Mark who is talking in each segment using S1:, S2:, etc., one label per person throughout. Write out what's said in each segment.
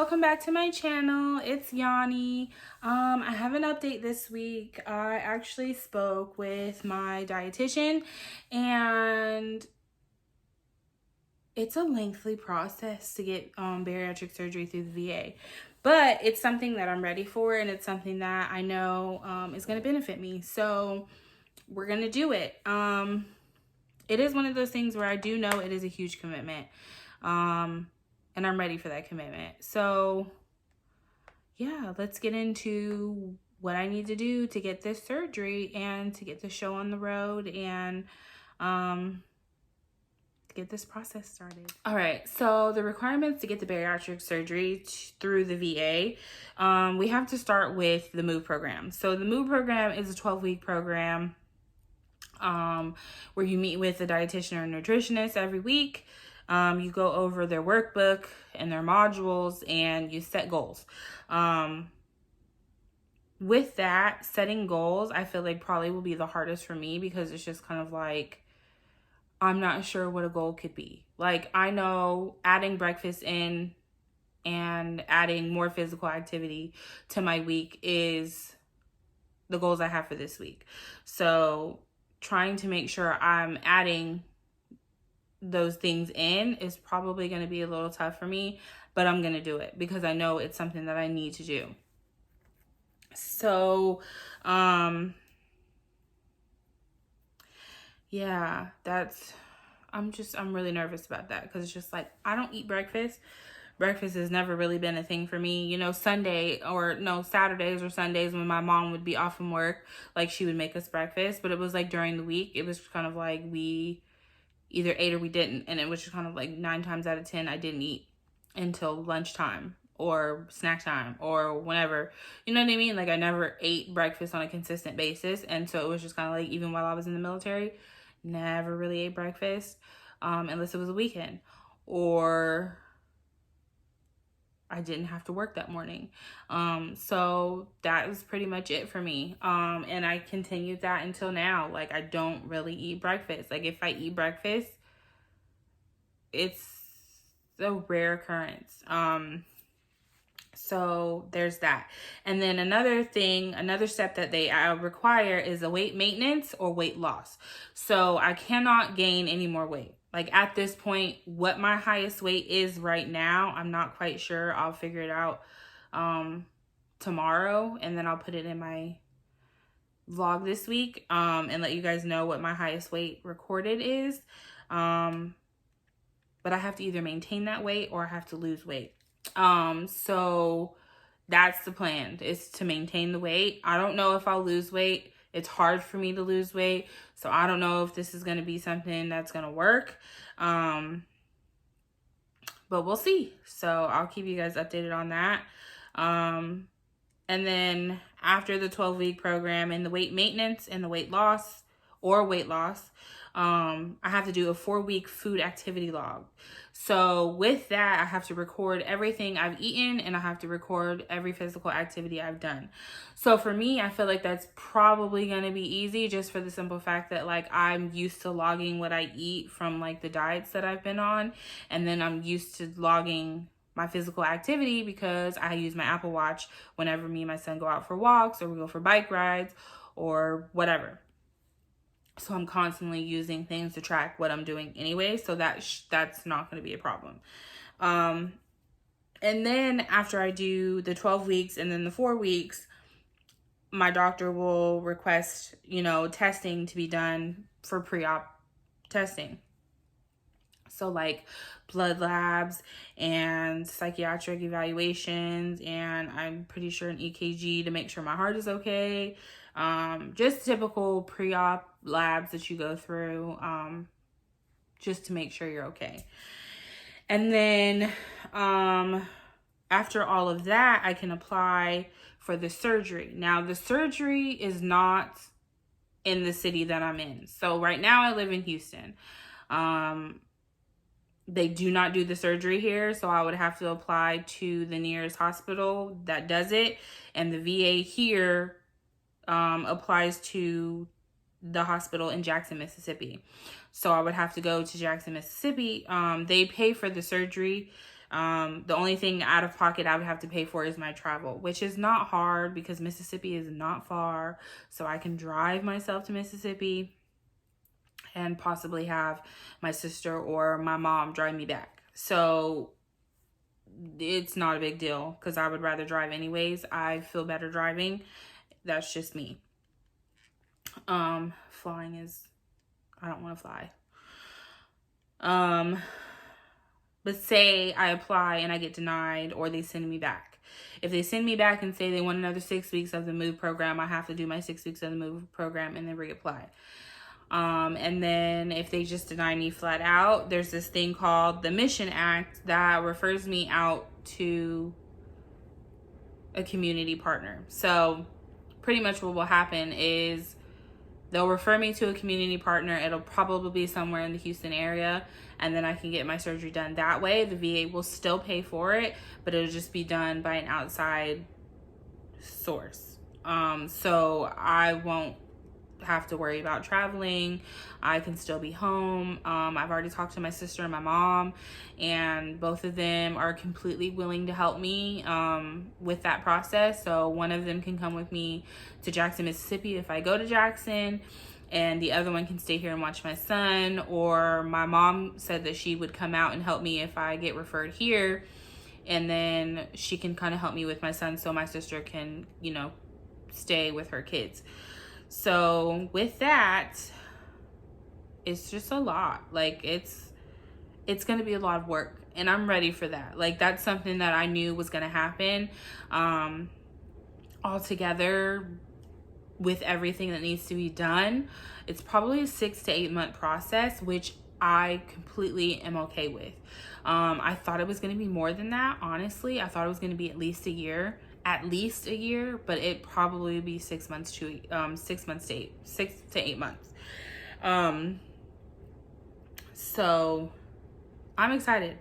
S1: welcome back to my channel. It's Yanni. I have an update this week. I actually spoke with my dietitian, and it's a lengthy process to get bariatric surgery through the VA, but it's something that I'm ready for, and it's something that I know is going to benefit me. So we're going to do it. It is one of those things where I do know it is a huge commitment. And I'm ready for that commitment. So yeah, let's get into what I need to do to get this surgery and to get the show on the road and get this process started. All right, so the requirements to get the bariatric surgery through the VA, we have to start with the MOVE program. So the MOVE program is a 12-week program where you meet with a dietitian or nutritionist every week. You go over their workbook and their modules, and you set goals. With that, setting goals, I feel like probably will be the hardest for me, because it's just kind of like, I'm not sure what a goal could be. Like, I know adding breakfast in and adding more physical activity to my week is the goals I have for this week. So trying to make sure I'm adding those things in is probably going to be a little tough for me, but I'm going to do it because I know it's something that I need to do. So, yeah, I'm really nervous about that, because it's just like, I don't eat breakfast. Breakfast has never really been a thing for me. You know, Saturdays or Sundays when my mom would be off from work, like, she would make us breakfast, but it was like during the week, it was kind of like we either ate or we didn't. And it was just kind of like 9 times out of 10, I didn't eat until lunchtime or snack time or whenever, you know what I mean? Like, I never ate breakfast on a consistent basis. And so it was just kind of like, even while I was in the military, never really ate breakfast, unless it was a weekend or I didn't have to work that morning. So that was pretty much it for me. And I continued that until now. Like, I don't really eat breakfast. Like, if I eat breakfast, it's a rare occurrence. So there's that. And then another step that they require is a weight maintenance or weight loss. So I cannot gain any more weight. Like, at this point, what my highest weight is right now, I'm not quite sure. I'll figure it out tomorrow, and then I'll put it in my vlog this week and let you guys know what my highest weight recorded is. But I have to either maintain that weight or I have to lose weight. So that's the plan, is to maintain the weight. I don't know if I'll lose weight. It's hard for me to lose weight. So I don't know if this is going to be something that's going to work. But we'll see. So I'll keep you guys updated on that. And then after the 12-week program and the weight maintenance and the weight loss, I have to do a 4-week food activity log. So with that, I have to record everything I've eaten, and I have to record every physical activity I've done. So for me, I feel like that's probably going to be easy, just for the simple fact that, like, I'm used to logging what I eat from, like, the diets that I've been on. And then I'm used to logging my physical activity because I use my Apple Watch whenever me and my son go out for walks or we go for bike rides or whatever. So I'm constantly using things to track what I'm doing anyway. So that's not going to be a problem. And then after I do the 12 weeks and then the 4 weeks, my doctor will request, testing to be done for pre-op testing. So, like, blood labs and psychiatric evaluations, and I'm pretty sure an EKG to make sure my heart is okay. Just typical pre-op labs that you go through, just to make sure you're okay. And then after all of that, I can apply for the surgery. Now, the surgery is not in the city that I'm in. So right now I live in Houston. They do not do the surgery here, so I would have to apply to the nearest hospital that does it. And the VA here applies to the hospital in Jackson, Mississippi. So I would have to go to Jackson, Mississippi. They pay for the surgery, The only thing out of pocket I would have to pay for is my travel, which is not hard because Mississippi is not far. So I can drive myself to Mississippi and possibly have my sister or my mom drive me back. So it's not a big deal because I would rather drive anyways. I feel better driving. That's just me. Flying is, I don't want to fly. But say I apply and I get denied, or they send me back. If they send me back and say they want another 6 weeks of the MOVE program, I have to do my 6 weeks of the MOVE program and then reapply. And then if they just deny me flat out, there's this thing called the Mission Act that refers me out to a community partner. So pretty much what will happen is they'll refer me to a community partner. It'll probably be somewhere in the Houston area, and then I can get my surgery done that way. The VA will still pay for it, but it'll just be done by an outside source. So I won't have to worry about traveling. I can still be home. I've already talked to my sister and my mom, and both of them are completely willing to help me with that process. So one of them can come with me to Jackson, Mississippi if I go to Jackson, and the other one can stay here and watch my son. Or my mom said that she would come out and help me if I get referred here, and then she can kind of help me with my son so my sister can, stay with her kids. So with that, it's just a lot. Like it's going to be a lot of work, and I'm ready for that. Like that's something that I knew was going to happen. Altogether, with everything that needs to be done, it's probably a 6 to 8 month process, which I completely am okay with. I thought it was going to be more than that. Honestly, I thought it was going to be at least a year, but it probably would be 6 months to 6 to 8 months. So I'm excited.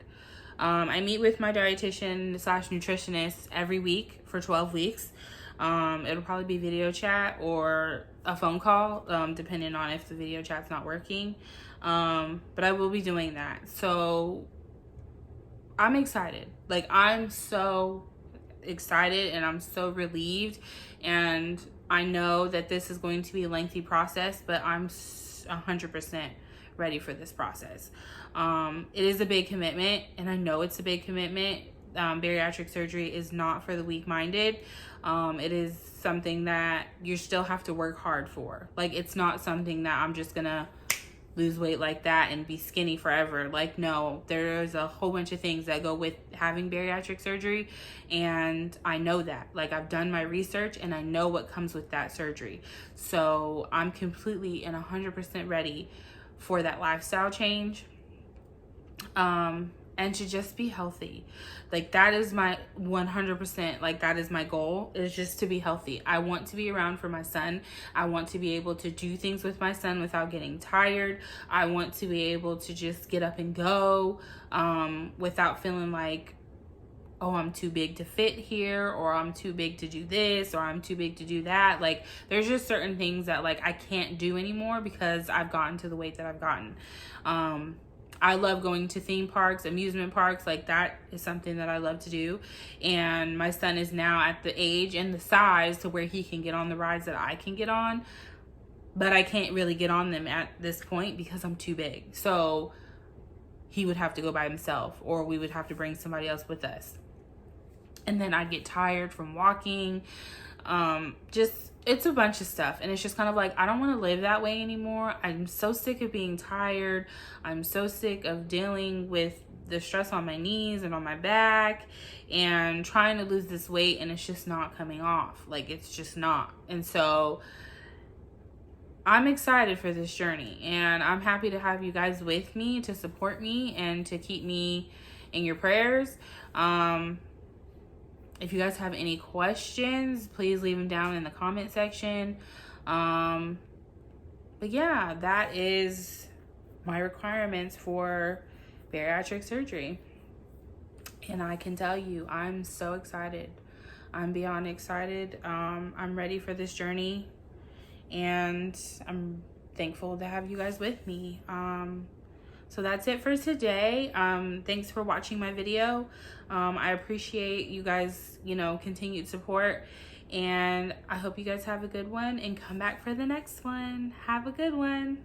S1: I meet with my dietitian / nutritionist every week for 12 weeks. It'll probably be video chat or a phone call, depending on if the video chat's not working. But I will be doing that. So I'm excited. Like I'm so excited and I'm so relieved, and I know that this is going to be a lengthy process, but I'm 100% ready for this process. It is a big commitment, and I know it's a big commitment. Bariatric surgery is not for the weak-minded. It is something that you still have to work hard for. Like it's not something that I'm just gonna lose weight like that and be skinny forever. Like, no, there's a whole bunch of things that go with having bariatric surgery, and I know that. Like, I've done my research and I know what comes with that surgery. So I'm completely and 100% ready for that lifestyle change. And to just be healthy. Like that is my 100%, like that is my goal, is just to be healthy. I want to be around for my son. I want to be able to do things with my son without getting tired. I want to be able to just get up and go without feeling like, oh, I'm too big to fit here, or I'm too big to do this, or I'm too big to do that. Like there's just certain things that like I can't do anymore because I've gotten to the weight that I've gotten. I love going to theme parks, amusement parks. Like that is something that I love to do. And my son is now at the age and the size to where he can get on the rides that I can get on, but I can't really get on them at this point because I'm too big. So he would have to go by himself, or we would have to bring somebody else with us. And then I'd get tired from walking. It's a bunch of stuff, and it's just kind of like I don't want to live that way anymore. I'm so sick of being tired. I'm so sick of dealing with the stress on my knees and on my back and trying to lose this weight, and it's just not coming off. Like it's just not. And so I'm excited for this journey, and I'm happy to have you guys with me to support me and to keep me in your prayers. If you guys have any questions, please leave them down in the comment section. But yeah, that is my requirements for bariatric surgery. And I can tell you, I'm so excited. I'm beyond excited. I'm ready for this journey, and I'm thankful to have you guys with me. So that's it for today. Thanks for watching my video. I appreciate you guys, continued support. And I hope you guys have a good one and come back for the next one. Have a good one.